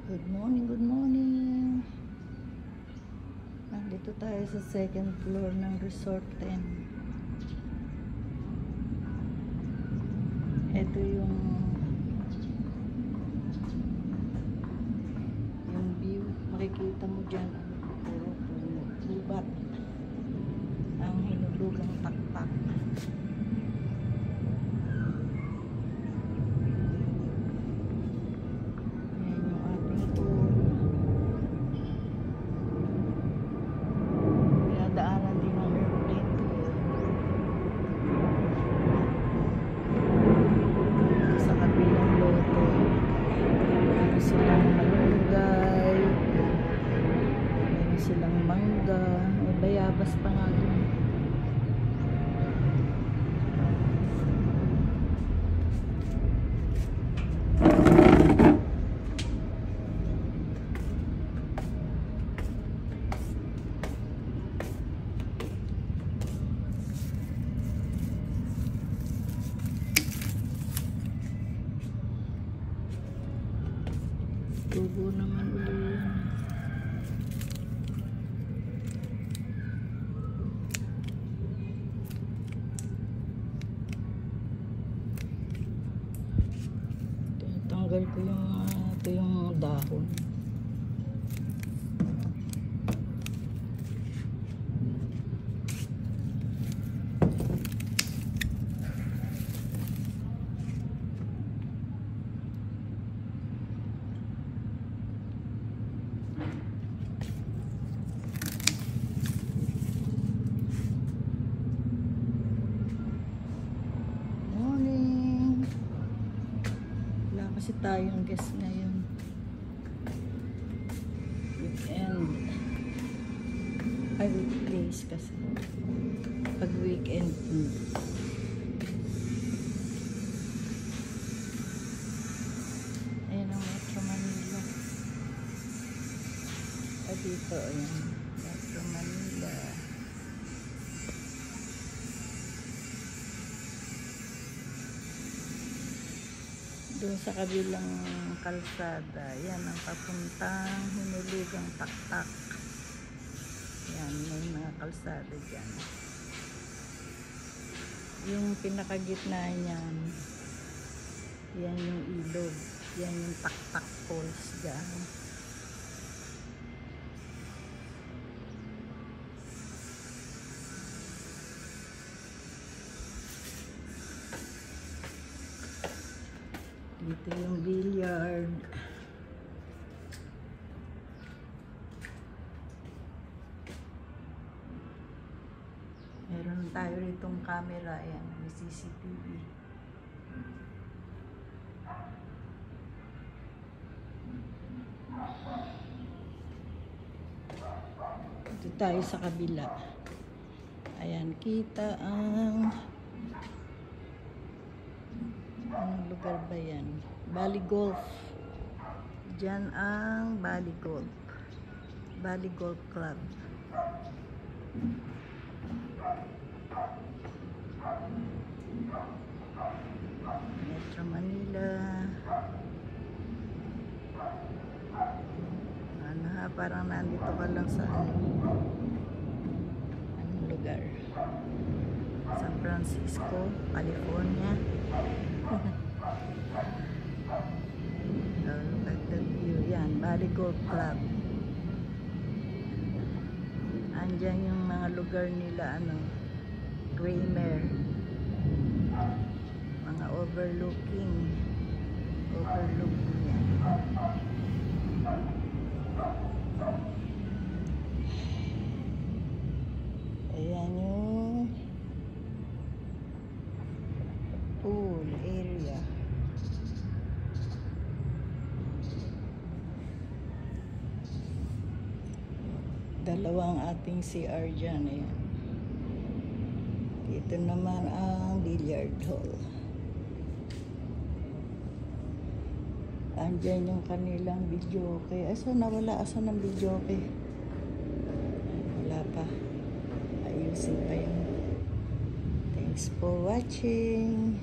Good morning, good morning. Nandito tayo sa second floor ng Resort 10. Ito yung view. Makikita mo dyan, puro lubat ang hinulugang taktak. Silang mangga, may bayabas pa nga dun. Tubo naman ulit. Tanggal ko ito yung dahon. Kasi tayong guest ngayon. Weekend. Ay, weekdays kasi. Pag weekend. Ayan ang Metro Manila. At dito, ayan. Metro Manila. Doon sa kabilang kalsada, yan ang papuntang hinulugang taktak. Yan, may mga kalsada dyan. Yung pinakagitna niyan, yan yung ilog. Yan yung taktak falls dyan. Dito yung billiard. Meron tayo ritong camera. Ayan, may CCTV. Dito tayo sa kabila. Ayan, kita ang anong lugar ba yan? Bali Golf. Diyan ang Bali Golf. Bali Golf Club. Metro Manila. Ano ha? Parang nandito ka lang sa anong lugar? San Francisco, California. Look at the view. Yan, Bali Golf Club. Andyan yung mga lugar nila, Kramer. Mga overlooking yan. Ayan yung pool area. Dalawang ating CR dyan. Ayan. Dito naman ang billiard hall. Andyan yung kanilang videoke. Asa nawala? Asa ng videoke? Wala pa. Ayusin pa yun. Thanks for watching.